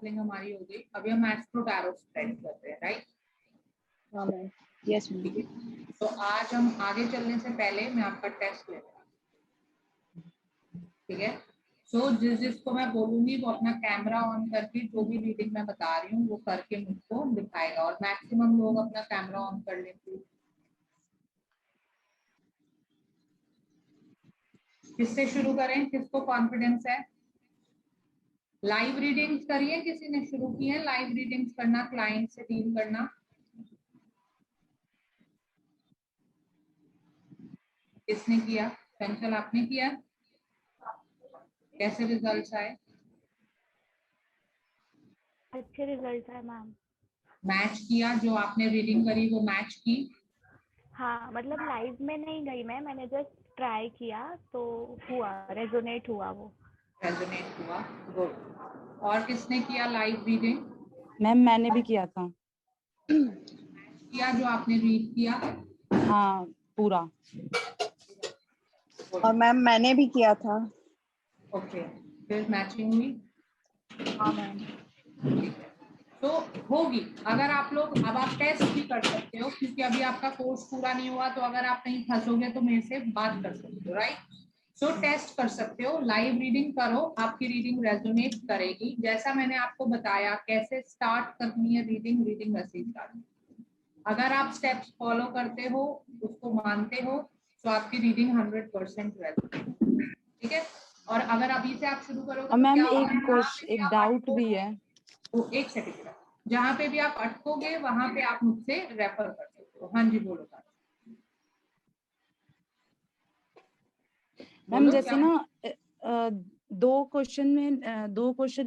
Counselling हमारी हो गई, अभी हम एस्ट्रो टैरो स्प्रेड करते हैं, राइट? हाँ मैम, यस मैम। ठीक है, तो आज हम आगे चलने से पहले मैं आपका टेस्ट ले रहा हूँ, ठीक है? सो जिसको मैं बोलूंगी वो अपना कैमरा ऑन करके जो भी रीडिंग मैं बता रही हूँ वो करके मुझको दिखाएगा, और मैक्सिमम लोग अपना कैमरा ऑन कर लेते। किससे शुरू करें, किसको कॉन्फिडेंस है? लाइव रीडिंग्स करिए, किसी ने शुरू की है लाइव रीडिंग्स करना, क्लाइंट से डील करना? किसने किया? चंचल आपने किया? कैसे रिजल्ट्स आए? अच्छे रिजल्ट है मैम। मैच किया, जो आपने रीडिंग करी वो मैच की? हाँ मतलब लाइव में नहीं गई मैंने जस्ट ट्राई किया तो हुआ, रेजोनेट हुआ वो। रेजोनेट हुआ, गुड। और किसने किया लाइव रीडिंग? मैम मैंने भी किया था। किया जो आपने रीड किया? हाँ पूरा। और मैम मैंने भी किया था। ओके, फिर मैचिंग हुई? हाँ मैम। तो होगी, अगर आप लोग, अब आप टेस्ट भी कर सकते हो क्योंकि अभी आपका कोर्स पूरा नहीं हुआ, तो अगर आप कहीं फंसोगे तो मेरे से बात कर सकते हो, राइट? सो टेस्ट कर सकते हो, लाइव रीडिंग करो, आपकी रीडिंग रेजोनेट करेगी। जैसा मैंने आपको बताया कैसे स्टार्ट करनी है रीडिंग, रीडिंग वैसे ही स्टार्ट। अगर आप स्टेप्स फॉलो करते हो, उसको मानते हो, तो आपकी रीडिंग 100% रेजोनेट, ठीक है? और अगर अभी से आप शुरू करोगे तो मैम क्या एक डाउट भी है। तो एक सेकंड, जहाँ पे भी आप अटकोगे वहां पे आप मुझसे रेफर कर सकते हो। हाँ जी बोलो मैम जैसे ना दो क्वेश्चन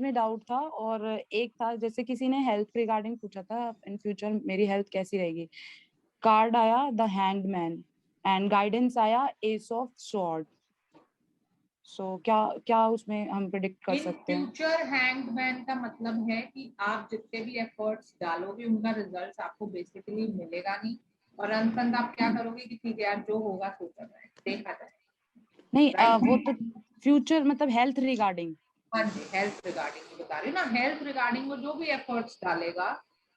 में डाउट था, और एक था जैसे किसी ने हेल्थ रिगार्डिंग पूछा था, इन फ्यूचर मेरी हेल्थ कैसी रहेगी। कार्ड आया द हैंगमैन एंड गाइडेंस आया एस ऑफ स्वॉर्ड। सो क्या उसमें हम प्रेडिक्ट कर सकते हैं? फ्यूचर हैंगमैन का मतलब है कि आप जितने भी एफर्ट्स डालोगे उनका रिजल्ट आपको बेसिकली मिलेगा नहीं, और अंत आप क्या करोगे कि ठीक है यार जो होगा सो चल रहा है, देखा जाए। नहीं right? वो तो फ्यूचर मतलब हेल्थ रिगार्डिंग। हाँ जी, हेल्थ रिगार्डिंग बता रही हूँ ना, हेल्थ रिगार्डिंग वो जो भी एफर्ट्स डालेगा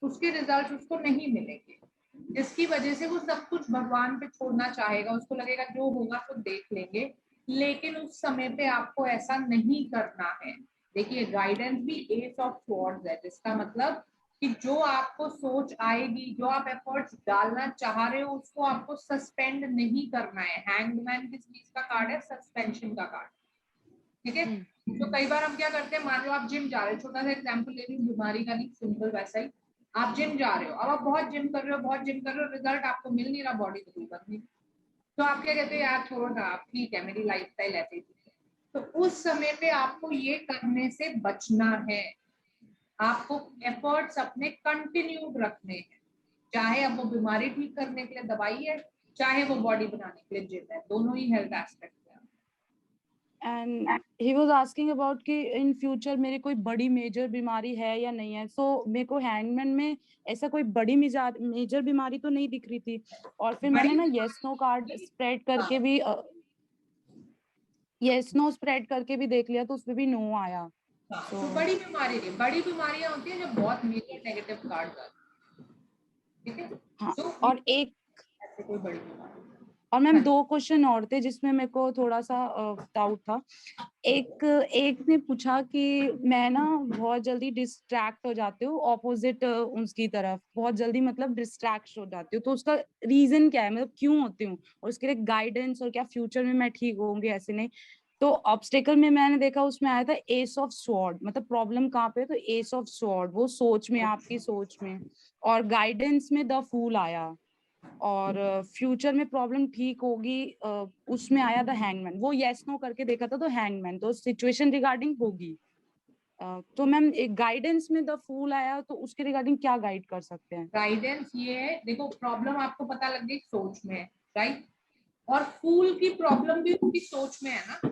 उसके रिजल्ट उसको नहीं मिलेंगे, जिसकी वजह से वो सब कुछ भगवान पे छोड़ना चाहेगा, उसको लगेगा जो होगा तो देख लेंगे, लेकिन उस समय पे आपको ऐसा नहीं करना है। देखिए गाइडेंस भी एस ऑफ स्वॉर्ड्स है, जिसका मतलब कि जो आपको सोच आएगी, जो आप एफर्ट्स डालना चाह रहे हो उसको आपको सस्पेंड नहीं करना है। हैंगमैन किस चीज का कार्ड है? सस्पेंशन का कार्ड, ठीक है? तो कई बार हम क्या करते हैं, मान लो आप जिम जा रहे हो, छोटा सा एग्जांपल ले रही हूँ, बीमारी का नहीं, सिंपल वैसा ही, आप जिम जा रहे हो, अब आप बहुत जिम कर रहे हो, बहुत जिम कर रहे हो, रिजल्ट आपको मिल नहीं रहा, बॉडी तो बन नहीं, तो आप क्या कहते हो, यार छोड़ो ना, आप ठीक है मेरी लाइफस्टाइल ऐसे ही। तो उस समय पे आपको ये करने से बचना है, आपको एफर्ट्स अपने कंटिन्यूड रखने हैं, चाहे अब वो बीमारी ठीक करने के लिए दवाई है, चाहे वो बॉडी बनाने के लिए जिम है, दोनों ही हेल्थ एस्पेक्ट है। And he was asking about कि इन फ्यूचर मेरी कोई बड़ी मेजर बीमारी है या नहीं है। सो मेरे को हैंगमैन में ऐसा कोई बड़ी मेजर बीमारी तो नहीं दिख रही थी, और फिर मैंने ना येस नो कार्ड स्प्रेड करके भी येस नो स्प्रेड करके भी देख लिया, तो उसमें भी नो आया। तो बड़ी बीमारी नहीं, बड़ी बीमारियां होती है जब बहुत मेजर नेगेटिव कार्ड आते हैं, ठीक है? हाँ, तो और एक ऐसे कोई बड़ी बीमारी। और मैम दो क्वेश्चन और थे जिसमें मेरे को थोड़ा सा डाउट था। एक ने पूछा कि मैं ना बहुत जल्दी डिस्ट्रैक्ट हो जाती हूँ ऑपोजिट उसकी तरफ, बहुत जल्दी मतलब डिस्ट्रैक्ट हो जाती हूँ, तो उसका रीजन क्या है, मतलब क्यों होती हूँ, और उसके लिए गाइडेंस, और क्या फ्यूचर में मैं ठीक होंगी ऐसे नहीं। तो ऑब्स्टेकल में मैंने देखा उसमें आया था एस ऑफ स्वॉर्ड, मतलब प्रॉब्लम कहाँ पे है, तो एस ऑफ स्वॉर्ड वो सोच में, आपकी सोच में, और गाइडेंस में द फूल आया, और फ्यूचर में प्रॉब्लम ठीक होगी उसमें आया था हैंगमैन। वो यस नो करके देखा था तो हैंगमैन, तो सिचुएशन रिगार्डिंग होगी। तो मैम एक गाइडेंस में द फूल आया, तो उसके रिगार्डिंग क्या गाइड कर सकते हैं? गाइडेंस ये है, देखो प्रॉब्लम आपको पता लग गई सोच में है, राइट? और फूल की प्रॉब्लम भी उसकी सोच में है ना,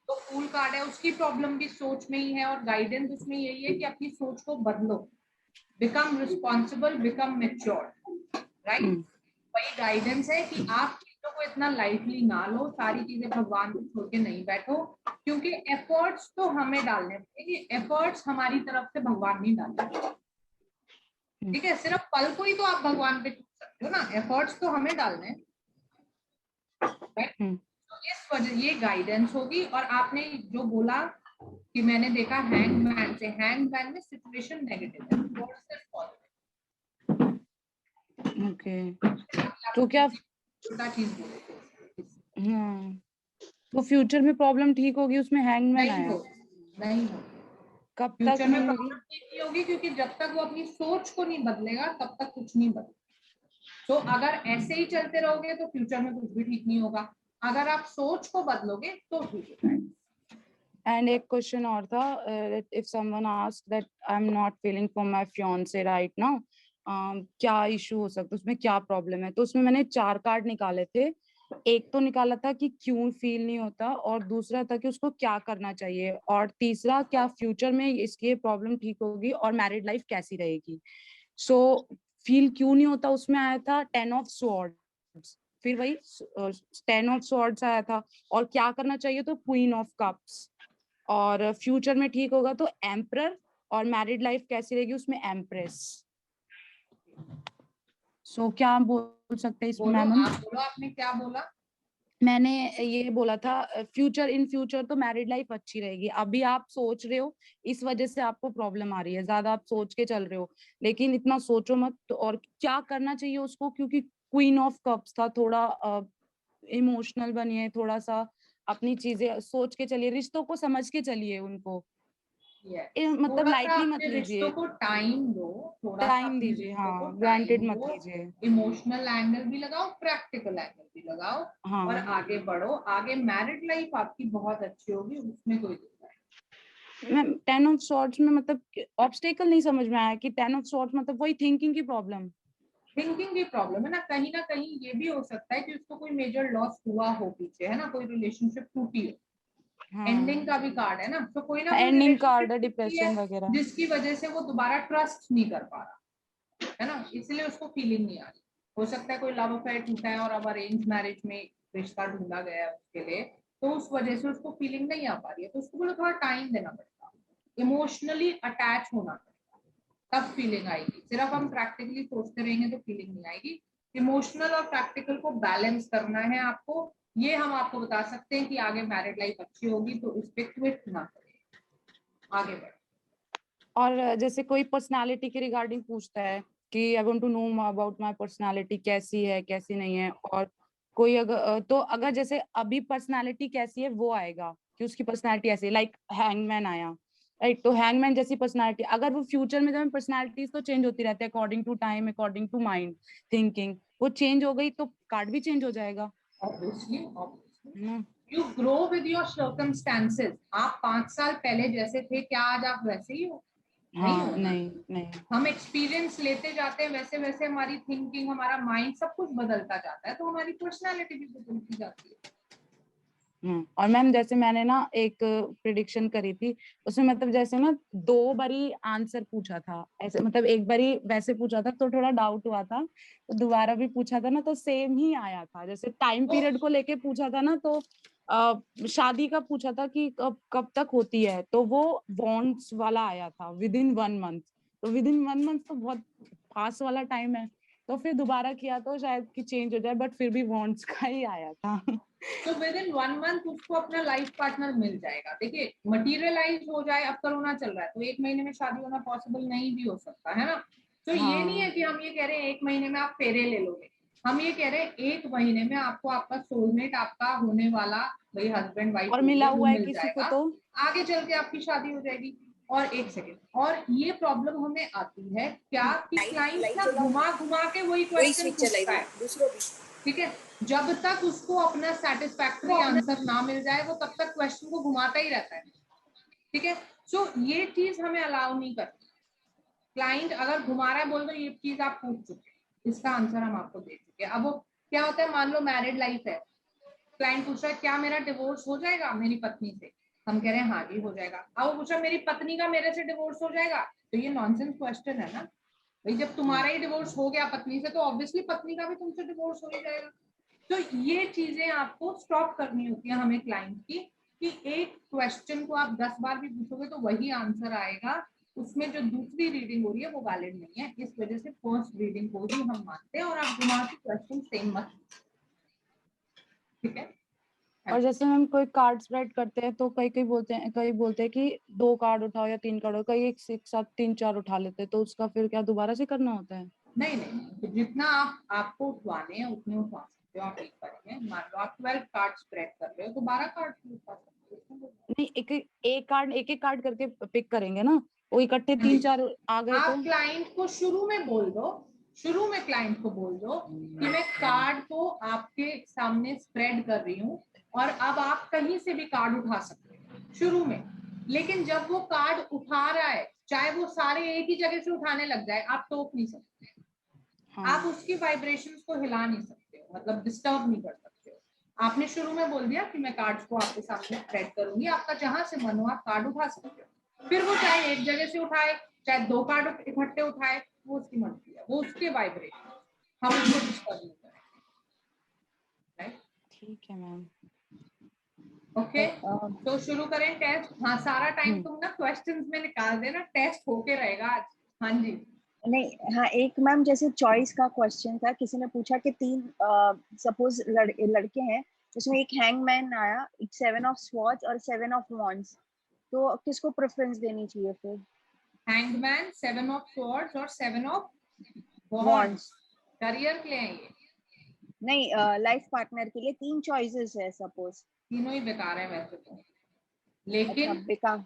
तो फूल कार्ड है, उसकी प्रॉब्लम भी सोच में ही है, और गाइडेंस उसमें यही है कि अपनी सोच को बदलो, become responsible, become mature, right? वही गाइडेंस है कि आप चीजों को इतना लाइटली ना लो, सारी चीजें भगवान को छोड़ के नहीं बैठो, क्योंकि एफर्ट्स तो हमें डालने पड़ेंगे, एफर्ट्स हमारी तरफ से भगवान नहीं डालेंगे, ठीक है। सिर्फ पल को ही तो आप भगवान पे चुन सकते हो ना, एफर्ट्स तो हमें डालने हैं, तो इस वजह ये गाइडेंस होगी। और आपने जो बोला कि मैंने देखा हैंगमैन से, हैंगमैन में सिचुएशन नेगेटिव है, ओके तो क्या छोटा चीज बोले हाँ तो फ्यूचर में प्रॉब्लम ठीक होगी, उसमें हैंगमैन आया नहीं हो, कब तक फ्यूचर में नहीं प्रॉब्लम होगी? नहीं होगी, क्योंकि जब तक वो अपनी सोच को नहीं बदलेगा तब तक कुछ नहीं बदलेगा। तो अगर ऐसे ही चलते रहोगे तो फ्यूचर में कुछ भी ठीक नहीं होगा, अगर आप सोच को बदलोगे तो ठीक हो जाएगा। एंड एक क्वेश्चन और था, if someone asked that I am not feeling for my fiance right now, क्या इशू हो सकता है, उसमें क्या प्रॉब्लम है? तो उसमें मैंने 4 कार्ड निकाले थे। एक तो निकाला था कि क्यों फील नहीं होता, और दूसरा था कि उसको क्या करना चाहिए, और तीसरा क्या फ्यूचर में इसकी प्रॉब्लम ठीक होगी और मैरिड लाइफ कैसी रहेगी। सो फील क्यों नहीं होता उसमें आया था 10 ऑफ स्वॉर्ड्स, फिर वही 10 ऑफ स्वॉर्ड्स आया था, और क्या करना चाहिए तो क्वीन ऑफ कप्स, और फ्यूचर में ठीक होगा तो एम्परर, और मैरिड लाइफ कैसी रहेगी उसमें एम्प्रेस। सो क्या हम बोल सकते हैं इसमें मैम? आप बोलो, आपने क्या बोला? मैंने ये बोला था फ्यूचर, इन फ्यूचर तो मैरिड लाइफ अच्छी रहेगी। अभी आप सोच रहे हो, इस वजह से आपको प्रॉब्लम आ रही है, ज्यादा आप सोच के चल रहे हो, लेकिन इतना सोचो मत। तो और क्या करना चाहिए उसको, क्योंकि क्वीन ऑफ कप्स था, थोड़ा इमोशनल बनिए, थोड़ा सा अपनी चीजें सोच के चलिए, रिश्तों को समझ के चलिए उनको, मतलब थोड़ा सा लाइटली मत अपने रिश्तों लीजिए, को टाइम दो, थोड़ा सा टाइम अपने दीजिए। रिश्तों को हाँ, ग्रांटेड टाइम मत दो, लीजिए। इमोशनल एंगल भी लगाओ, प्रैक्टिकल एंगल भी लगाओ, हाँ और आगे बढ़ो। आगे मैरिड लाइफ आपकी बहुत अच्छी होगी, उसमें कोई दिक्कत नहीं। मैम 10 ऑफ सॉर्ड्स में मतलब ऑब्स्टेकल नहीं समझ में आया कि 10 ऑफ सॉर्ड्स मतलब वही थिंकिंग की प्रॉब्लम। थिंकिंग की प्रॉब्लम है ना कहीं ये भी हो सकता है कि उसको कोई मेजर लॉस हुआ हो पीछे, है ना, कोई रिलेशनशिप टूटी हो, एंडिंग का भी कार्ड है ना कोई एंडिंग कार्ड रिलेशनशिप है, टूटी है डिप्रेशन वगैरह। जिसकी वजह से वो दोबारा ट्रस्ट नहीं कर पा रहा, है ना, इसलिए उसको फीलिंग नहीं आ रही। हो सकता है कोई लव अफेयर टूटा है और अब अरेंज मैरिज में रिश्ता ढूंढा गया है उसके लिए, तो उस वजह से उसको फीलिंग नहीं आ पा रही है, तो उसको थोड़ा टाइम देना पड़ेगा, इमोशनली अटैच होना पड़ेगा, तब फीलिंग आएगी। सिर्फ हम प्रैक्टिकली सोचते रहेंगे तो फीलिंग नहीं आएगी। इमोशनल और प्रैक्टिकल को बैलेंस करना है आपको, ये हम आपको बता सकते हैं कि आगे मैरिड लाइफ अच्छी होगी, तो उस पर क्विट ना करें, आगे बढ़े। और जैसे कोई पर्सनालिटी के रिगार्डिंग पूछता है कि I want to know about my personality, कैसी है कैसी नहीं है, और कोई अगर तो अगर जैसे अभी पर्सनालिटी कैसी है वो आएगा कि उसकी पर्सनालिटी ऐसी, लाइक हैंगमैन आया, राइट, तो हैंगमैन जैसी पर्सनालिटी, अगर वो फ्यूचर में जब पर्सनालिटीज तो चेंज होती रहती है according to time, according to mind thinking, वो चेंज हो गई तो कार्ड भी चेंज हो जाएगा। ऑब्वियसली है ना? You grow with your circumstances. आप 5 साल पहले जैसे थे, क्या आज आप वैसे ही हो? नहीं हाँ हो ना। नहीं नहीं। हम एक्सपीरियंस लेते जाते हैं, वैसे वैसे हमारी थिंकिंग, हमारा माइंड, सब कुछ बदलता जाता है, तो हमारी पर्सनालिटी भी बदलती जाती है। और मैम जैसे मैंने ना एक प्रिडिक्शन करी थी, उसमें मतलब जैसे ना 2 बारी आंसर पूछा था, ऐसे मतलब एक बारी वैसे पूछा था तो थोड़ा डाउट हुआ था, तो दोबारा भी पूछा था ना तो सेम ही आया था। जैसे टाइम पीरियड को लेके पूछा था ना तो शादी का पूछा था कि कब कब तक होती है, तो वो वॉन्ट्स वाला आया था विद इन 1 मंथ, तो विद इन 1 मंथ तो बहुत पास वाला टाइम है, तो फिर दोबारा किया तो शायद कि चेंज हो जाए, बट फिर भी वॉन्ट्स का ही आया था। तो विद इन 1 मंथ उसको अपना लाइफ पार्टनर मिल जाएगा। देखिए, मटीरियलाइज हो जाए, अब कोरोना चल रहा है तो 1 महीने में शादी होना पॉसिबल नहीं भी हो सकता, है ना। तो ये नहीं है कि हम ये कह रहे हैं 1 महीने में आप फेरे ले लोगे, हम ये कह रहे हैं 1 महीने में आपको आपका सोलमेट, आपका होने वाला, भाई हस्बैंड वाइफ और होंगे, मिला वो हुआ है मिल किसी को जाएगा, तो आगे चल के आपकी शादी हो जाएगी। और एक सेकेंड, और ये प्रॉब्लम हमें आती है क्या कि क्लाइंट ना घुमा घुमा के वही क्वेश्चन पूछता है, ठीक है, जब तक उसको अपना सेटिस्फैक्टरी आंसर ना मिल जाए वो तब तक क्वेश्चन को घुमाता ही रहता है, ठीक है। सो ये चीज हमें अलाउ नहीं करती। क्लाइंट अगर घुमा रहा है, बोल दो ये चीज आप पूछ चुके, इसका आंसर हम आपको दे चुके। अब वो क्या होता है, मान लो मैरिड लाइफ है, क्लाइंट पूछ रहा है क्या मेरा डिवोर्स हो जाएगा मेरी पत्नी से, हम कह रहे हैं हाँ जी हो जाएगा। अब वो पूछ रहा है मेरी पत्नी का मेरे से डिवोर्स हो जाएगा, तो ये नॉनसेंस क्वेश्चन है ना भाई, जब तुम्हारा ही डिवोर्स हो गया पत्नी से तो ऑब्वियसली पत्नी का भी तुमसे डिवोर्स हो ही जाएगा। तो ये चीजें आपको स्टॉप करनी होती है हमें क्लाइंट की, कि एक क्वेश्चन को आप 10 बार भी पूछोगे तो वही आंसर आएगा, उसमें जो दूसरी रीडिंग हो रही है वो वैलिड नहीं है। इस वजह से फर्स्ट रीडिंग को ही हम मानते हैं, और आप दिमाग के क्वेश्चन सेम मत, ठीक है। और जैसे हम कोई कार्ड स्प्रेड करते हैं तो कई बोलते हैं कि 2 कार्ड उठाओ या 3 कार्ड, कई एक साथ 3-4 उठा लेते हैं, तो उसका फिर क्या दोबारा से करना होता है? नहीं नहीं, तो जितना आपको उठवाने हैं उतने उठवा सकते हो आप एक बार में। मान लो आप 12 कार्ड स्प्रेड कर रहे हो तो 12 कार्ड उठवा सकते हो। नहीं, एक कार्ड करके पिक करेंगे ना, वो इकट्ठे 3-4 आ गए तो? आप क्लाइंट को शुरू में बोल दो, शुरू में क्लाइंट को बोल दो कि मैं कार्ड को आपके सामने स्प्रेड कर रही हूँ और अब आप कहीं से भी कार्ड उठा सकते हैं शुरू में। लेकिन जब वो कार्ड उठा रहा है, चाहे वो सारे एक ही जगह से उठाने लग जाए, आप टोक नहीं सकते। हाँ। आप उसकी वाइब्रेशंस को हिला नहीं सकते हो, मतलब डिस्टर्ब नहीं कर सकते हो। आपने शुरू में बोल दिया कि मैं कार्ड्स को आपके सामने स्प्रेड करूंगी, आपका जहां से मन हो आप कार्ड उठा सकते हो। फिर वो चाहे एक जगह से उठाए, चाहे 2 कार्ड इकट्ठे उठाए, वो उसकी मर्जी है, वो उसके वाइब्रेशन, हम उसको डिस्टर्ब नहीं करेंगे। राइट, ठीक है मैम। ओके। तो शुरू करें टेस्ट। हाँ, सारा टाइम तुम ना क्वेश्चंस में निकाल देना, टेस्ट होके रहेगा आज। हाँ जी। नहीं, हाँ, एक मैम जैसे चॉइस का क्वेश्चन था, किसी ने पूछा कि 3 सपोज लड़के हैं, उसमें एक हैंगमैन आया, एक 7 ऑफ स्वॉर्ड्स और 7 ऑफ वॉन्ड्स, तो किसको प्रेफरेंस देनी चाहिए फिर? हैंगमैन, 7 ऑफ स्वॉर्ड्स और 7 ऑफ वॉन्ड्स। करियर के लिए है ये, नहीं, लाइफ पार्टनर के लिए 3 चॉइसेस है सपोज। तीनों ही बेकार है वैसे तो, अच्छा, लेकिन बेकार।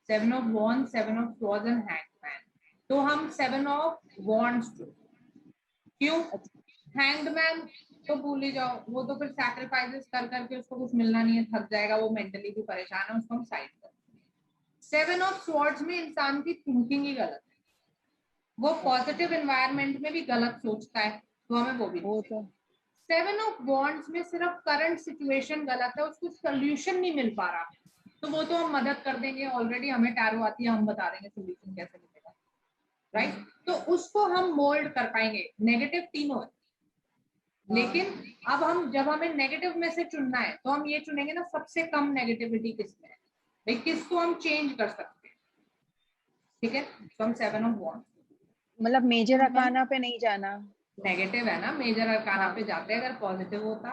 7 of wands, 7 of swords and hangman, तो हम 7 ऑफ वॉन्ड्स चुने। क्यों? हैंगमैन तो भूल ही जाओ, वो तो फिर सैक्रिफाइसेस कर करके उसको कुछ मिलना नहीं है, थक जाएगा, वो मेंटली भी परेशान है, उसको हम साइड कर। 7 ऑफ स्वॉर्ड्स में इंसान की थिंकिंग ही गलत है, वो पॉजिटिव एनवायरनमेंट में भी गलत सोचता है, तो हमें वो भी नहीं चाहिए। 7 ऑफ वॉन्ड्स में सिर्फ करंट सिचुएशन गलत है, उसको सोल्यूशन नहीं मिल पा रहा, तो वो तो हम मदद कर देंगे, ऑलरेडी हमें टैरो आती है, हम बता देंगे सोल्यूशन कैसे मिलेगा। राइट, तो उसको हम मोल्ड कर पाएंगे। नेगेटिव तीनों है, लेकिन अब हम जब हमें नेगेटिव में से चुनना है तो हम ये चुनेंगे ना सबसे कम नेगेटिविटी किसमें है, भाई किसको हम चेंज कर सकते हैं। ठीक है, तो हम 7 ऑफ वॉन्ड्स, मतलब मेजर अकाना पे नहीं जाना। नेगेटिव है ना, मेजर अरकाना पे जाते हैं अगर पॉजिटिव होता।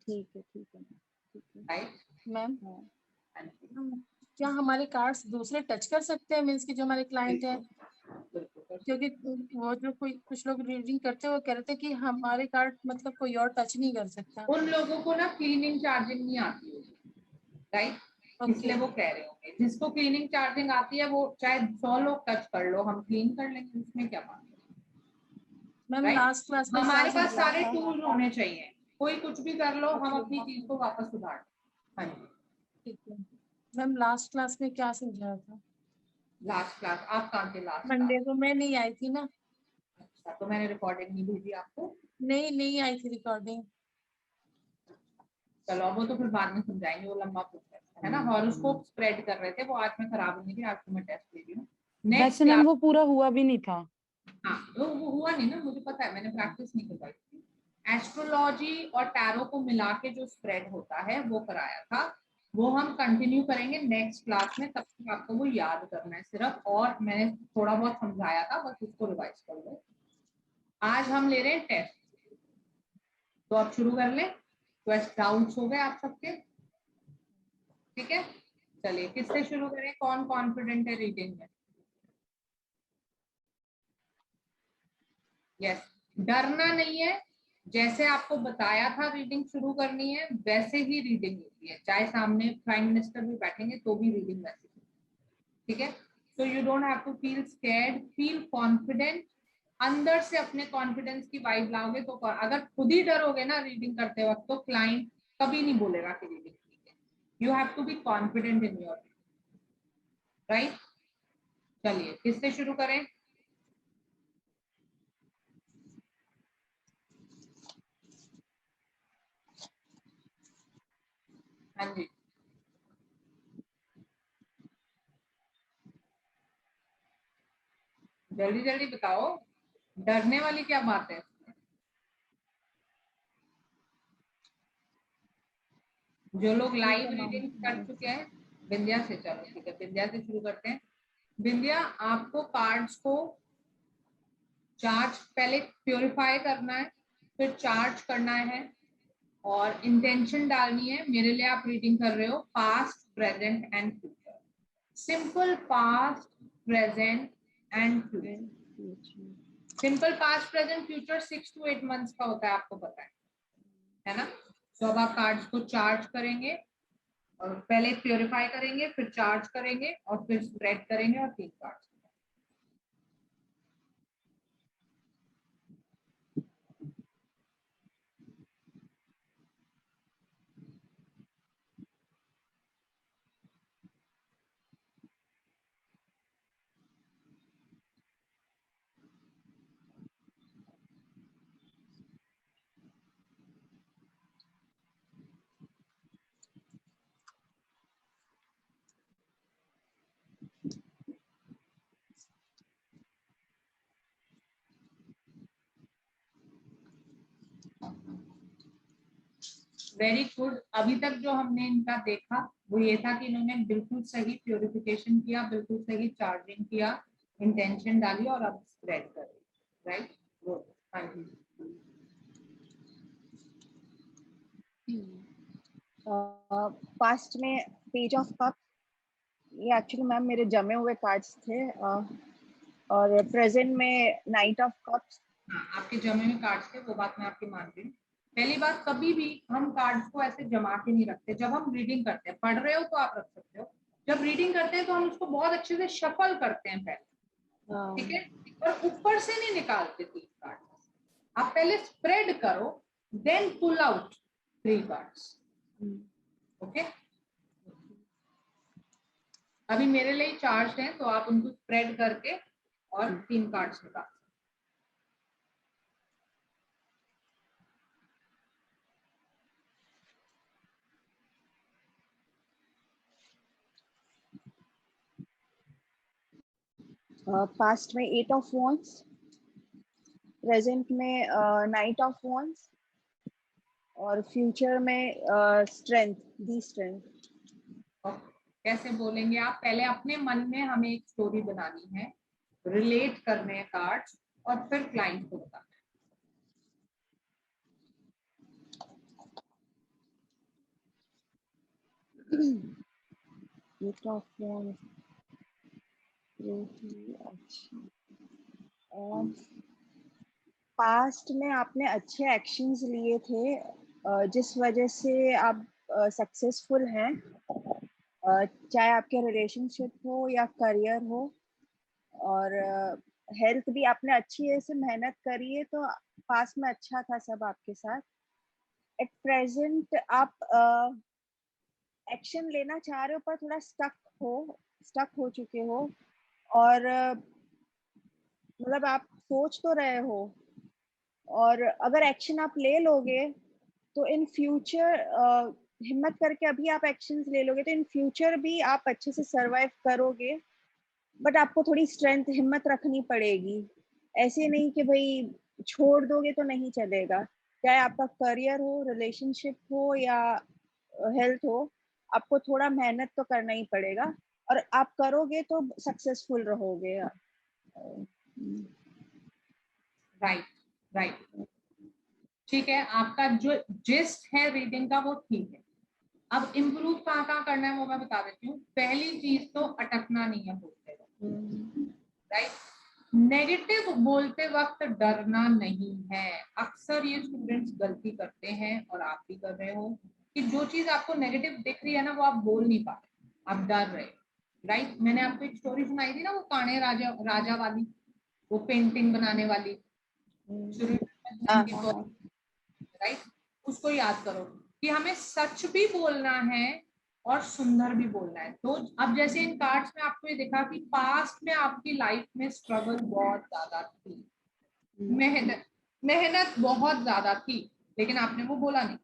ठीक है, ठीक है, ठीक है। राइट मैम, हाँ। क्या हमारे कार्ड्स दूसरे टच कर सकते हैं, मीन्स की जो हमारे क्लाइंट है? क्योंकि वो जो कुछ लोग रीडिंग करते हैं वो कह रहे थे कि हमारे कार्ड मतलब कोई और टच नहीं कर सकता। उन लोगों को ना क्लीनिंग चार्जिंग नहीं आती होगी, राइट, इसलिए वो कह रहे होंगे। जिसको क्लीनिंग चार्जिंग आती है वो चाहे 100 लोग टच कर लो, हम क्लीन कर लेंगे, उसमें क्या बात है। Ma'am Right? लास्ट क्लास में हमारे क्या पास समझा सारे था? टूल होने चाहिए, कोई कुछ भी कर लो, हम Okay. अपनी चीज को वापस सुधार। हाँ जी, ठीक है मैम, लास्ट क्लास में क्या समझा था? लास्ट क्लास आप कहाँ थे लास्ट मंडे क्लास? को मैं नहीं आई थी ना। अच्छा, तो मैंने रिकॉर्डिंग नहीं भेजी आपको? नहीं आई थी रिकॉर्डिंग। चलो वो तो फिर बाद में समझाएंगे, वो लंबा प्रोसेस है ना। हॉरोस्कोप स्प्रेड कर रहे थे, वो आज में खराब होने की, आज तो मैं टेस्ट ले रही हूँ। वैसे मैम वो पूरा हुआ भी नहीं था। हाँ, वो हुआ नहीं ना, मुझे पता है, मैंने प्रैक्टिस नहीं करवाई थी। एस्ट्रोलॉजी और टैरो को मिला के जो स्प्रेड होता है वो कराया था, वो हम कंटिन्यू करेंगे नेक्स्ट क्लास में। तब तक आपको वो याद करना है सिर्फ, और मैंने थोड़ा बहुत समझाया था, बस उसको रिवाइज कर लो। आज हम ले रहे हैं टेस्ट, तो आप शुरू कर लें। क्वेश्चन डाउट्स हो गए आप सबके? ठीक है, चलिए किससे शुरू करें, कौन कॉन्फिडेंट है रीडिंग में? यस, डरना नहीं है, जैसे आपको बताया था रीडिंग शुरू करनी है वैसे ही रीडिंग होती है, चाहे सामने प्राइम मिनिस्टर भी बैठेंगे तो भी रीडिंग वैसे। ठीक है, तो you don't have to feel scared, feel confident. अंदर से अपने कॉन्फिडेंस की वाइब लाओगे तो, अगर खुद ही डरोगे ना रीडिंग करते वक्त, तो क्लाइंट कभी नहीं बोलेगा कि रीडिंग ठीक है। You have to be confident in your, right. चलिए किससे शुरू करें? हाँ जी, जल्दी जल्दी बताओ, डरने वाली क्या बात है? जो लोग लाइव रीडिंग कर चुके हैं बिंदिया से, चलो ठीक है, बिंदिया से शुरू करते हैं। बिंदिया, आपको कार्ड्स को चार्ज पहले प्योरीफाई करना है, फिर चार्ज करना है, और इंटेंशन डालनी है। मेरे लिए आप रीडिंग कर रहे हो past, present and future. Simple past, present and future. Simple past, present, future 6 to 8 months का होता है, आपको पता है ना। तो अब आप कार्ड्स को चार्ज करेंगे, और पहले प्योरीफाई करेंगे, फिर चार्ज करेंगे, और फिर स्प्रेड करेंगे, और 3 कार्ड्स। Very good. अभी तक जो हमने इनका देखा वो ये था कि इन्होंने बिल्कुल सही प्योरिफिकेशन किया, बिल्कुल सही चार्जिंग किया, इंटेंशन डाली, और अब स्प्रेड कर दी, राइट। गुड। हाँ जी। पास्ट में पेज ऑफ कप, ये एक्चुअली मैम मेरे जमे हुए कार्ड्स थे। और प्रेजेंट में नाइट ऑफ कप्स। हाँ, आपके जमे में कार्ड्स थे, वो बात मैं आपकी मान रही हूँ। पहली बात, कभी भी हम कार्ड्स को ऐसे जमा के नहीं रखते। जब हम रीडिंग करते हैं, पढ़ रहे हो तो आप रख सकते हो, जब रीडिंग करते हैं तो हम उसको बहुत अच्छे से शफल करते हैं पहले, ठीक है, और ऊपर से नहीं निकालते 3 कार्ड। आप पहले स्प्रेड करो, then pull out 3 cards. Okay, अभी मेरे लिए चार्ज है, तो आप उनको स्प्रेड करके और 3 कार्ड्स निकाल। पास्ट में 8 ऑफ वॉन्ड्स, प्रेजेंट में नाइट ऑफ वॉन्ड्स, और फ्यूचर में स्ट्रेंथ, दी स्ट्रेंथ। कैसे बोलेंगे आप? पहले अपने मन में हमें एक स्टोरी बनानी है, रिलेट करने हैं कार्ड्स, और फिर क्लाइंट को बताना है। एट ऑफ वॉन्ड्स, पास्ट में आपने अच्छे एक्शंस लिए थे, जिस वजह से आप सक्सेसफुल हैं, चाहे आपके रिलेशनशिप हो या करियर हो। और हेल्थ भी आपने अच्छी ऐसे मेहनत करी है, तो पास में अच्छा था सब आपके साथ। एट प्रेजेंट आप एक्शन लेना चाह रहे हो, पर थोड़ा स्टक हो चुके हो, और मतलब आप सोच तो रहे हो, और अगर एक्शन आप ले लोगे तो इन फ्यूचर हिम्मत करके अभी आप एक्शंस ले लोगे तो इन फ्यूचर भी आप अच्छे से सरवाइव करोगे। बट आपको थोड़ी स्ट्रेंथ, हिम्मत रखनी पड़ेगी। ऐसे नहीं कि भाई छोड़ दोगे तो नहीं चलेगा। चाहे आपका करियर हो, रिलेशनशिप हो या हेल्थ हो, आपको थोड़ा मेहनत तो करना ही पड़ेगा, और आप करोगे तो सक्सेसफुल रहोगे। राइट, राइट, ठीक है। आपका जो जिस्ट है रीडिंग का वो ठीक है। अब इम्प्रूव कहाँ करना है वो मैं बता देती हूँ। पहली चीज तो अटकना नहीं है बोलते वक्त, राइट। नेगेटिव बोलते वक्त डरना नहीं है। अक्सर ये स्टूडेंट्स गलती करते हैं, और आप भी कर रहे हो, कि जो चीज आपको नेगेटिव दिख रही है ना, वो आप बोल नहीं पा रहे, आप डर रहे, राइट। मैंने आपको एक स्टोरी सुनाई थी ना, वो काणे राजा राजा वाली, वो पेंटिंग बनाने वाली, शुरू में, राइट। उसको याद करो कि हमें सच भी बोलना है और सुंदर भी बोलना है। तो अब जैसे इन कार्ड्स में आपको ये दिखा कि पास्ट में आपकी लाइफ में स्ट्रगल बहुत ज्यादा थी, मेहनत मेहनत बहुत ज्यादा थी, लेकिन आपने वो बोला नहीं,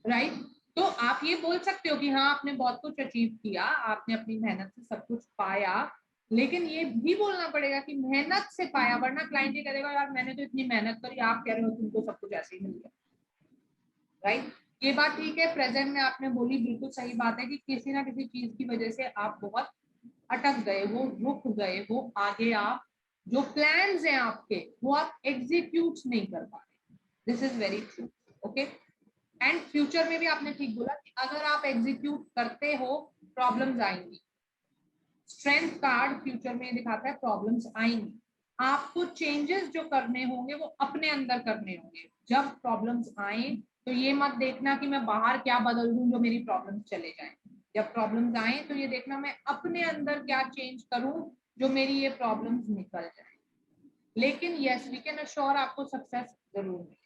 राइट। तो आप ये बोल सकते हो कि हाँ, आपने बहुत कुछ अचीव किया, आपने अपनी मेहनत से सब कुछ पाया, लेकिन ये भी बोलना पड़ेगा कि मेहनत से पाया, वरना क्लाइंट ये करेगा यार मैंने तो इतनी मेहनत करी, आप कह रहे हो तुमको सब कुछ ऐसे ही मिल गया, राइट। ये बात ठीक है, प्रेजेंट में आपने बोली, बिल्कुल सही बात है कि किसी ना किसी चीज की वजह से आप बहुत अटक गए हो, रुक गए हो, आगे आप जो प्लान्स हैं आपके वो आप एग्जीक्यूट नहीं कर पा रहे। This is very true. Okay, and future में भी आपने ठीक बोला कि अगर आप एग्जीक्यूट करते हो प्रॉब्लम्स आएंगी। स्ट्रेंथ कार्ड फ्यूचर में दिखाता है प्रॉब्लम्स आएंगी, आपको चेंजेस जो करने होंगे वो अपने अंदर करने होंगे। जब प्रॉब्लम्स आए तो ये मत देखना कि मैं बाहर क्या बदल दूं जो मेरी प्रॉब्लम्स चले जाएं। जब प्रॉब्लम्स आए तो ये देखना मैं अपने अंदर क्या चेंज करूं जो मेरी ये प्रॉब्लम्स निकल जाए। लेकिन यस, वी कैन अश्योर आपको सक्सेस जरूर मिले।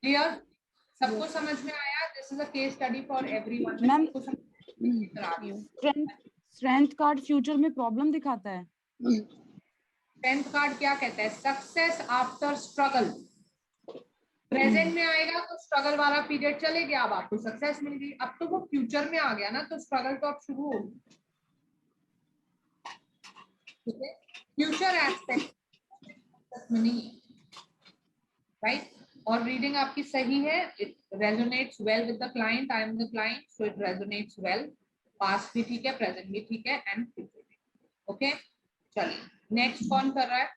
क्लियर? सबको समझ में आया? This is a case study for everyone. Ma'am, सबको समझ में स्ट्रेंथ कार्ड फ्यूचर में प्रॉब्लम दिखाता है। स्ट्रेंथ कार्ड क्या कहता है? Success after struggle. प्रेजेंट में आएगा तो स्ट्रगल वाला पीरियड चले गया, अब आपको सक्सेस मिल गई। अब तो वो फ्यूचर में आ गया ना, तो स्ट्रगल तो अब शुरू हो गई। ठीक है, फ्यूचर एस्पेक्ट में नहीं, राइट? और रीडिंग आपकी सही है। It resonates well with the client, I am the client, so it resonates well. Past भी ठीक है, प्रेजेंट भी ठीक है, एंड फ्यूचर भी। ओके, चलिए नेक्स्ट कौन कर रहा है?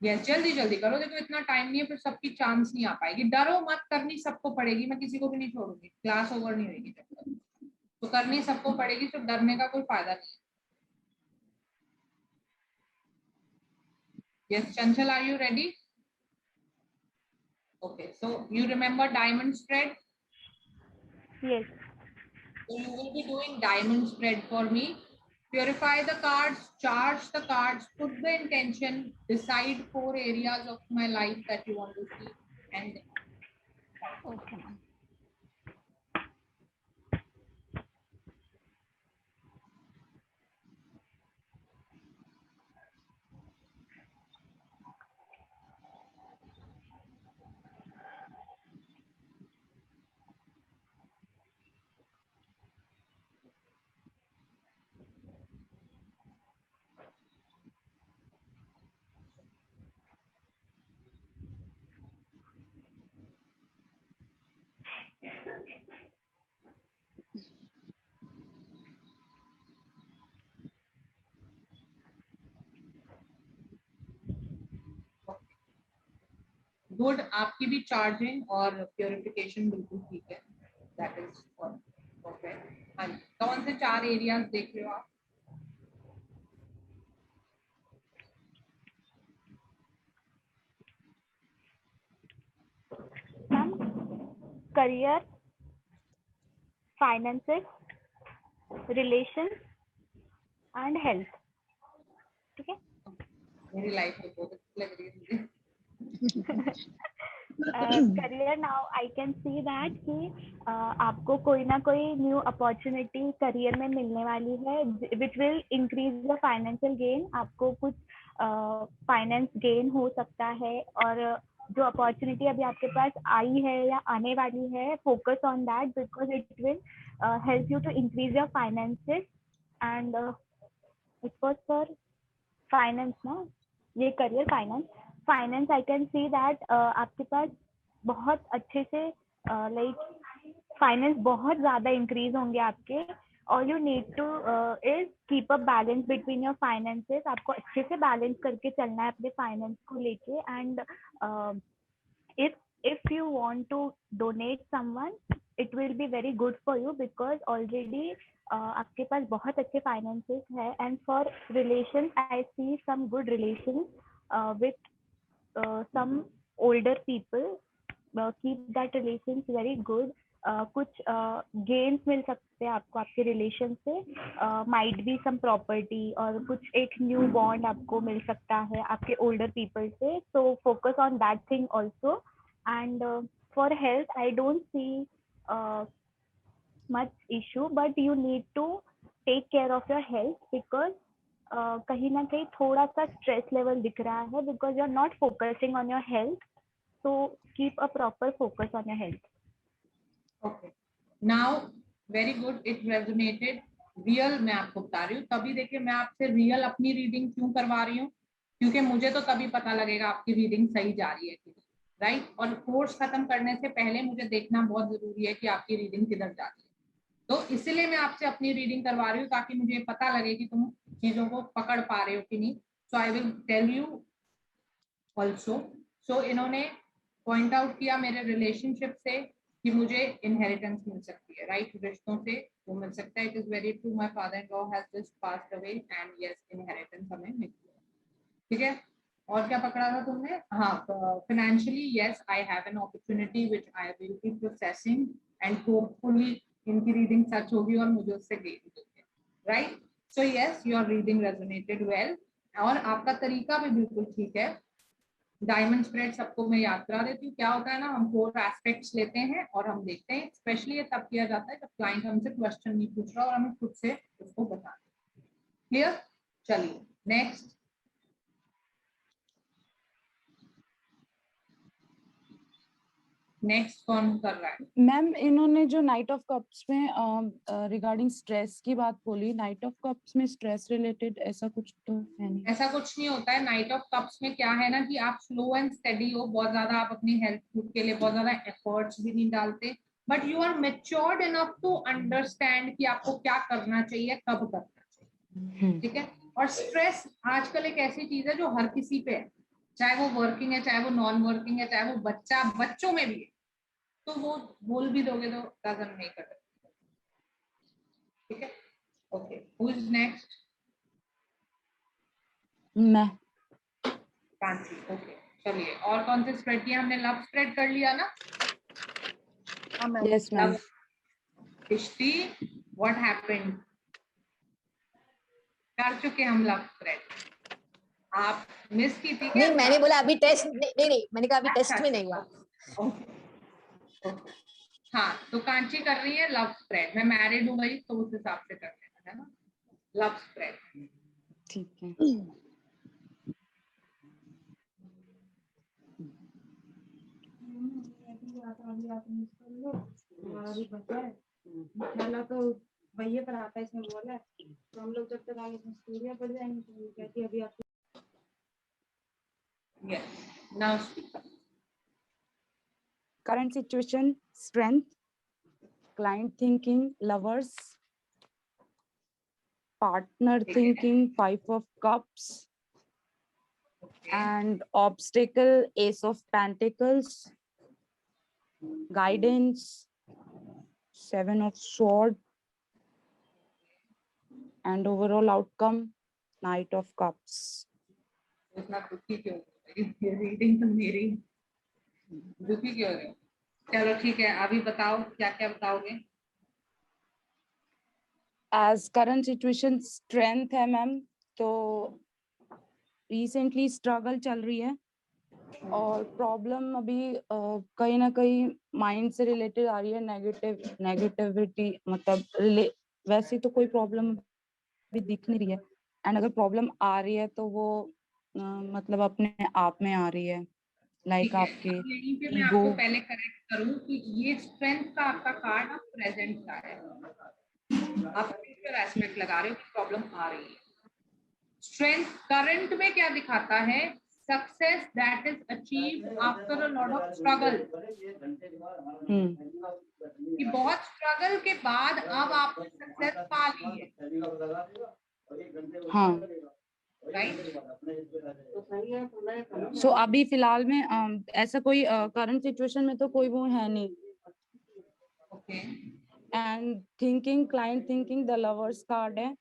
यस, जल्दी जल्दी करो, देखो इतना टाइम नहीं है, फिर सबकी चांस नहीं आ पाएगी। डरो मत, करनी सबको पड़ेगी, मैं किसी को भी नहीं छोड़ूंगी, क्लास ओवर नहीं होगी जब तक। तो करनी सबको पड़ेगी, तो डरने का कोई फायदा नहीं है। Yes Chanchal, are you ready? Okay, so you remember diamond spread? Yes. So you will be doing diamond spread for me. Purify the cards, charge the cards, put the intention, decide 4 areas of my life that you want to see, and Okay, ma'am. Good, आपकी भी charging और purification बिल्कुल ठीक है। That is okay. हाँ जी, कौन से 4 areas देख रहे हो आप? Ma'am, career, finances, relations and health. ठीक है? मेरी लाइफ में बहुत अच्छी लग रही है मुझे। Career now I can see that कि आपको कोई ना कोई न्यू अपॉर्चुनिटी करियर में मिलने वाली है which will increase the financial gain. आपको कुछ फाइनेंस गेन हो सकता है, और जो अपॉर्चुनिटी अभी आपके पास आई है या आने वाली है, focus on that because it will help you to increase your finances. And it was for finance ना, ये career finance I can see that आपके पास बहुत अच्छे से लाइक फाइनेंस बहुत ज्यादा इंक्रीज होंगे आपके। All you need two is keep a balance between your finances. आपको अच्छे से बैलेंस करके चलना है अपने फाइनेंस को लेके। And if you want to donate someone, it will be very good for you because already आपके पास बहुत अच्छे फाइनेंसेस है। And for relations I see some good relations with some older people. Keep that relations very good. कुछ gains मिल सकते हैं आपको आपके रिलेशन से, माइट बी सम प्रॉपर्टी, और कुछ एक न्यू बॉन्ड आपको मिल सकता है आपके ओल्डर पीपल से। So focus on that thing also. And for health I don't see much issue, but you need to take care of your health because कहीं ना कहीं थोड़ा सा स्ट्रेस लेवल दिख रहा है because you're not focusing on your health. So keep a proper focus on your health. Okay, now very good, it resonated. Real मैं आपको बता रही हूँ। तभी देखिए मैं आपसे रियल अपनी रीडिंग क्यों करवा रही हूँ, क्योंकि मुझे तो तभी पता लगेगा आपकी रीडिंग सही जा रही है कि नहीं, राइट। और कोर्स खत्म करने से पहले मुझे देखना बहुत जरूरी है कि आपकी रीडिंग किधर जा रही है। तो इसीलिए मैं आपसे अपनी रीडिंग करवा रही हूँ, ताकि मुझे पता लगे कि तुम चीजों को पकड़ पा रहे हो कि नहीं। So I will tell you also. So इन्होंने पॉइंट आउट किया मेरे रिलेशनशिप से कि मुझे इनहेरिटेंस मिल सकती है, राइट। रिश्तों से वो मिल सकता है। It is very true, my father in law has just passed away and yes inheritance हमें मिलती है। ठीक है। और क्या पकड़ा था तुमने? हाँ, financially yes I have an opportunity which I will be processing and hopefully इनकी रीडिंग सच होगी और मुझे उससे गेन मिलेगी, right. So yes your reading resonated well. और आपका तरीका भी बिल्कुल ठीक है। डायमंड स्प्रेड सबको मैं याद करा देती हूँ। क्या होता है ना, हम 4 एस्पेक्ट्स लेते हैं और हम देखते हैं। स्पेशली ये तब किया जाता है जब क्लाइंट हमसे क्वेश्चन नहीं पूछ रहा और हमें खुद से उसको बता दें। क्लियर? चलिए नेक्स्ट। नेक्स्ट कौन कर रहा है? मैम इन्होंने जो नाइट ऑफ कप्स में रिगार्डिंग स्ट्रेस की बात बोली, नाइट ऑफ कप्स में स्ट्रेस रिलेटेड ऐसा कुछ तो है नहीं? ऐसा कुछ नहीं होता है। नाइट ऑफ कप्स में क्या है ना कि आप स्लो एंड स्टेडी हो, बहुत ज्यादा आप अपनी हेल्थ खुद के लिए बहुत ज्यादा एफर्ट्स भी नहीं डालते, but you are matured enough to understand कि आपको क्या करना चाहिए, कब करना चाहिए। ठीक है। और स्ट्रेस आजकल एक ऐसी चीज है जो हर किसी पे है, चाहे वो वर्किंग है, चाहे वो नॉन वर्किंग है, चाहे वो बच्चा, बच्चों में भी है। तो वो बोल भी दोगे तो डजंट नहीं कर सकते। ठीक है। Okay, who is next? मैं। कांची। ओके चलिए, और कौन से स्प्रेड किया हमने? लव स्प्रेड कर लिया ना? Yes ma'am. Ishti, what happened? कर चुके हम लव स्प्रेड। आप मिस की थी क्या? नहीं, मैंने बोला अभी टेस्ट नहीं, नहीं मैंने कहा अभी टेस्ट में नहीं हुआ। हाँ, तो कांची कर रही है लव स्प्रेड। मैं मैरिड हूँ भाई, तो उस हिसाब से कर लेना है ना लव स्प्रेड। ठीक है। पहला तो भैया पर आता है, इसमें बोला है तो हम लोग जब तक आगे स्टोरियां पढ़ जाएंगे तो वो कहती है अभी आप। Yes. Now speak. Current situation, strength, client thinking, lovers, partner thinking, 5 of cups, Okay. and obstacle, ace of pentacles, guidance, 7 of sword, and overall outcome, knight of cups. इतना दुखी क्यों हो रही है? रीडिंग तो मेरी, दुखी क्यों हो रही है? चलो ठीक है, अभी बताओ क्या क्या बताओगे? As current situation strength है मैम, तो recently struggle चल रही है और प्रॉब्लम अभी कहीं ना कहीं माइंड से रिलेटेड आ रही है। नेगेटिविटी मतलब वैसे तो कोई प्रॉब्लम भी दिख नहीं रही है, एंड अगर प्रॉब्लम आ रही है तो वो मतलब अपने आप में आ रही है, लाइक आपके अब यहीं पे मैं ईगो। आपको पहले करेक्ट करूं कि ये स्ट्रेंथ का आपका कार्ड आप प्रेजेंट का है, आप फ्यूचर एस्पेक्ट लगा रहे हो कि प्रॉब्लम आ रही है। स्ट्रेंथ करंट में क्या दिखाता है? Success that is achieved after a lot of struggle. कि बहुत स्ट्रगल के बाद अब आपने सक्सेस पा ली है, हाँ। राइट। सो अभी फिलहाल में ऐसा कोई करंट सिचुएशन में तो कोई वो है नहीं। Okay. And thinking, client thinking, the lovers card है।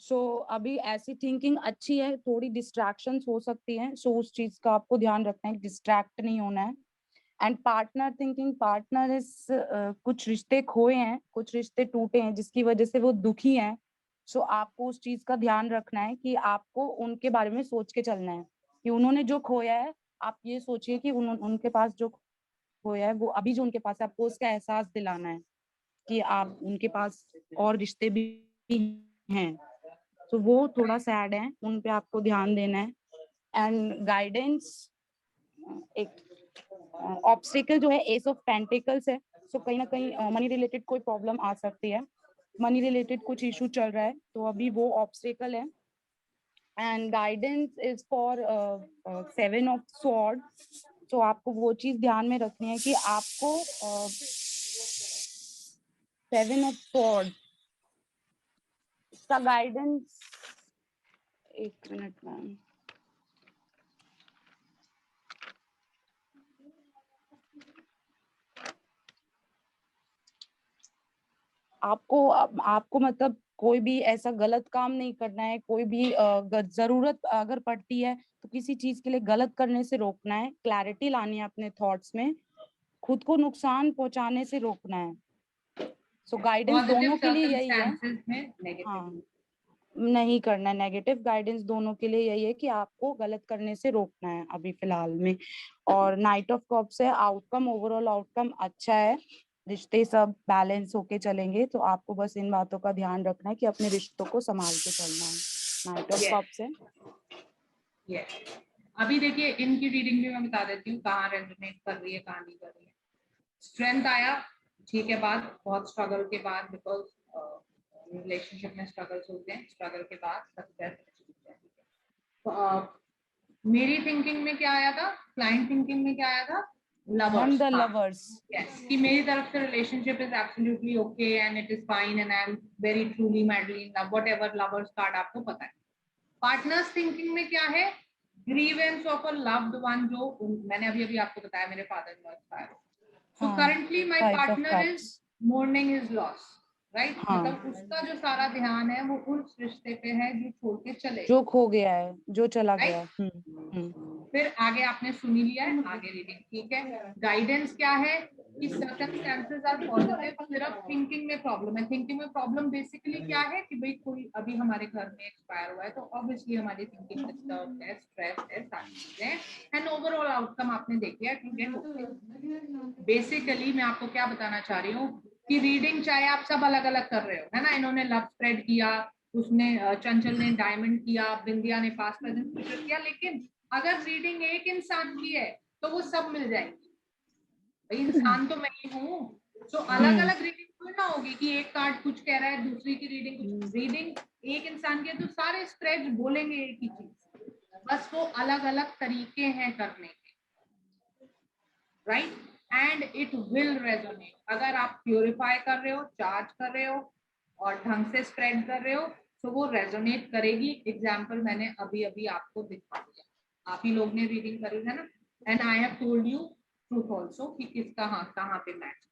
सो अभी ऐसी थिंकिंग अच्छी है, थोड़ी डिस्ट्रैक्शंस हो सकती हैं, सो उस चीज का आपको ध्यान रखना है, डिस्ट्रैक्ट नहीं होना है। And partner thinking, partner is कुछ रिश्ते खोए हैं, कुछ रिश्ते टूटे हैं जिसकी वजह से वो दुखी हैं। सो आपको उस चीज का ध्यान रखना है कि आपको उनके बारे में सोच के चलना है कि उन्होंने जो खोया है, आप ये सोचिए कि उनके पास जो खोया है वो अभी जो उनके पास है, आपको उसका एहसास दिलाना है कि आप उनके पास और रिश्ते भी हैं। तो वो थोड़ा सैड है, उन पे आपको ध्यान देना है। एंड गाइडेंस, एक ऑब्स्टिकल जो है एस ऑफ पेंटिकल्स है। सो कहीं ना कहीं मनी रिलेटेड कोई प्रॉब्लम आ सकती है, मनी रिलेटेड कुछ इशू चल रहा है, तो अभी वो ऑब्स्टेकल है। And guidance is for 7 of sword. तो आपको वो चीज ध्यान में रखनी है कि आपको 7 ऑफ स्वॉर्ड का गाइडेंस, 1 मिनट मैम, आपको मतलब कोई भी ऐसा गलत काम नहीं करना है, कोई भी जरूरत अगर पड़ती है तो किसी चीज के लिए गलत करने से रोकना है, क्लैरिटी लानी है अपने थॉट्स में, खुद को नुकसान पहुंचाने से रोकना है। सो गाइडेंस दोनों के लिए यही है, हाँ, नहीं करना है नेगेटिव। गाइडेंस दोनों के लिए यही है कि आपको गलत करने से रोकना है अभी फिलहाल में। और नाइट ऑफ कप्स है, आउटकम, ओवरऑल आउटकम अच्छा है, रिश्ते सब बैलेंस होके चलेंगे। तो आपको बस इन बातों का ध्यान रखना है कि अपने रिश्तों को संभाल के चलना है। नाइट ऑफ कप्स है। अभी देखिए इनकी रीडिंग भी मैं बता देती हूँ कहाँ रेजोनेट कर रही है, कहाँ नहीं कर रही है। स्ट्रेंथ आया, ठीक है, बात बहुत स्ट्रगल के बाद, बिकॉज रिलेशनशिप में स्ट्रगल्स होते हैं, स्ट्रगल के बाद सक्सेस। मेरी थिंकिंग में क्या आया था, क्लाइंट थिंकिंग में क्या आया था, लवर्स, लवर्स, यस, कि मेरी तरफ से relationship is absolutely okay and it is fine and I am very truly madly in love, whatever lovers card आपको पता है। पार्टनर्स थिंकिंग में क्या है, grievance of a loved one, जो मैंने अभी अभी आपको बताया मेरे फादर इन लॉ एक्सपायर हो। So currently my partner is mourning his loss, right? मतलब उसका जो सारा ध्यान है वो उस रिश्ते पे है जो छोड़ के चले, जो खो गया है, जो चला right? गया। फिर आगे आपने सुन लिया है, आगे रीडिंग ठीक है। गाइडेंस क्या है कि सर्कमस्टेंसेस आर पॉजिटिव, सिर्फ थिंकिंग में प्रॉब्लम है। थिंकिंग में प्रॉब्लम बेसिकली क्या है कि भाई कोई अभी हमारे घर में एक्सपायर हुआ है, तो ऑब्वियसली हमारी थिंकिंग डिस्टर्ब है, स्ट्रेस है, सारी चीजें। एंड ओवरऑल आउटकम आपने देख लिया, ठीक है। बेसिकली मैं आपको क्या बताना चाह रही हूँ कि रीडिंग चाहे आप सब अलग अलग कर रहे हो, है ना, इन्होंने लव स्प्रेड किया, उसने चंचल ने डायमंड किया, बिंदिया ने पास्ट प्रेजेंट फ्यूचर किया, लेकिन अगर रीडिंग एक इंसान की है तो वो सब मिल जाएगी। भाई इंसान तो मैं ही हूँ, तो अलग अलग रीडिंग थोड़ी ना होगी कि एक कार्ड कुछ कह रहा है, दूसरी की रीडिंग कुछ। रीडिंग एक इंसान की है तो सारे स्प्रेड बोलेंगे एक ही चीज, बस वो अलग अलग तरीके हैं करने के, right? And it will resonate. अगर आप प्योरीफाई कर रहे हो, चार्ज कर रहे हो और ढंग से स्प्रेड कर रहे हो तो वो रेजोनेट करेगी। एग्जाम्पल मैंने अभी अभी आपको दिखा दिया, आप ही लोग ने रीडिंग करी है ना, and I have told you truth also कि किसका हाँ कहाँ पे मैच